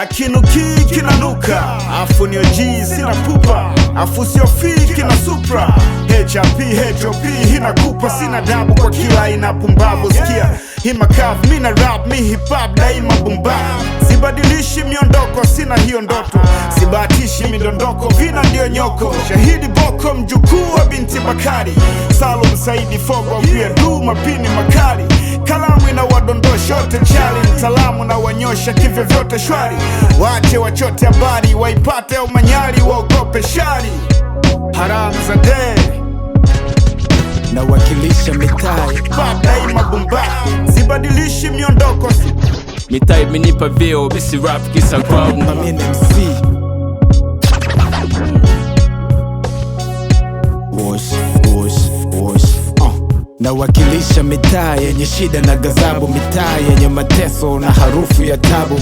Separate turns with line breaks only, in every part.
hakinuki kinanuka, afu ni OG sina pupa, afu sio fiki na supra, HOP hinakupa, sina dabu kwa kila ina pumbavu. Sikia hii makavu, mina rap, mi hip hop daima bumba, sibadilishi miondoko, sina hiyo ndoto, sibahatishi midondoko, vina ndio nyoko. Shahidi Boko, mjukuu wa binti Bakari, Salum Saidi Fogo, pia du mapini makali, kalamu ina wadondosha yote chali, mtaalamu na wanyosha kivyo vyote shwari, wache wachote habari, waipate au manyari, waogope shari, haramu za day
na wakilisha mitai
daima bumba, sibadilishi miondoko.
Mitai imenipa vyeo, misi rap kisa crowd.
Mimi MC na wakilisha mitaa yenye shida na gazabu, mitaa yenye mateso na harufu ya tabu.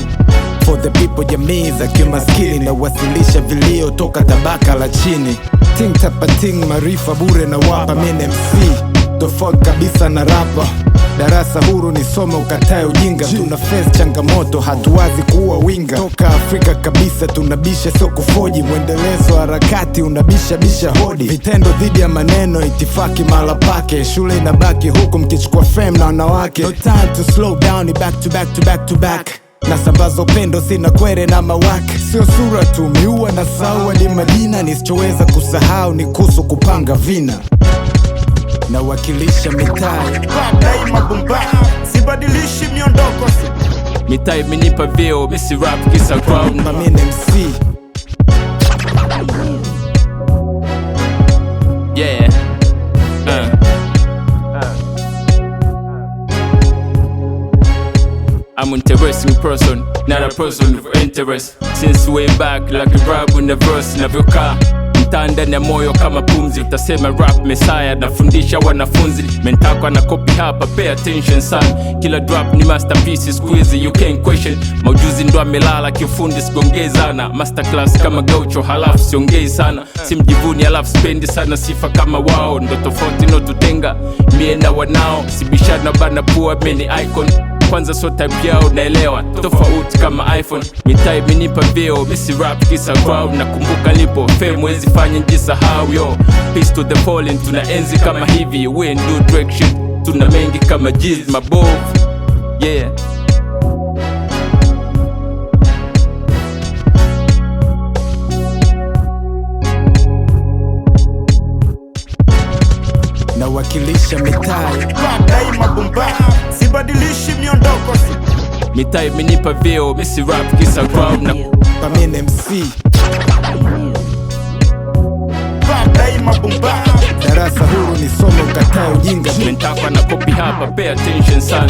For the people, jamii za kimaskini, na wasilisha vilio toka tabaka la chini. Ting tapating, marifa bure na wapa. Mimi MC tofauti kabisa na rapa, darasa huru nisome ukatae ujinga. Tuna face changamoto, hatuwazi kuwa winga. Toka Afrika kabisa, tunabisha sio kufoji. Mwendelezo harakati, unabisha hodi. Vitendo dhidi ya maneno, itifaki mala pake. Shule inabaki huku mkichukua fame na wanawake. No time to slow down, ni back to back to back to back. Na sambazo pendo, sina kwere na mawake. Sio sura tu, miua na sawa ni majina. Nisichoweza kusahau ni kuhusu kupanga vina, na wakilisha mitai
daima bumba, sibadilishi miondoko.
Mitai imenipa vyeo, misi rap kisa crowd.
Mimi MC
yeah. I'm an interesting person, not a person of interest. Since way back, like a rap in the verse, navyokaa mtanda na moyo kama pumzi. Utasema rap messiah, nafundisha wanafunzi. Mentako na copy hapa, pay attention son. Kila drop ni masterpiece, squeeze you can't question. Maujuzi ndo amelala kiufundi, sigongezana. Masterclass kama gaucho, halafu siongei sana. Simjivuni halafu spendi sana sifa kama wao. Ndo tofauti no tutenga, mie na wanao. Sibishana bana pua, meni icon. Kwanza so type yao naelewa, tofauti kama iPhone. Mitai imenipa vyeo, misi rap kisa crowd. Nakumbuka lipo fame, wezi fanya njisahau yo. Peace to the fallen, tuna enzi kama hivi. We ain't do direction, tuna mengi kama G's mabovu, yeah.
na wakilisha mitai
daima bumba, sibadilishi miondoko.
Mitai imenipa vyeo, misi rap kisa crowd.
Mimi MC
daima bumba,
darasa huru nisome ukatae ujinga.
Mentako na copy hapa, pay attention son.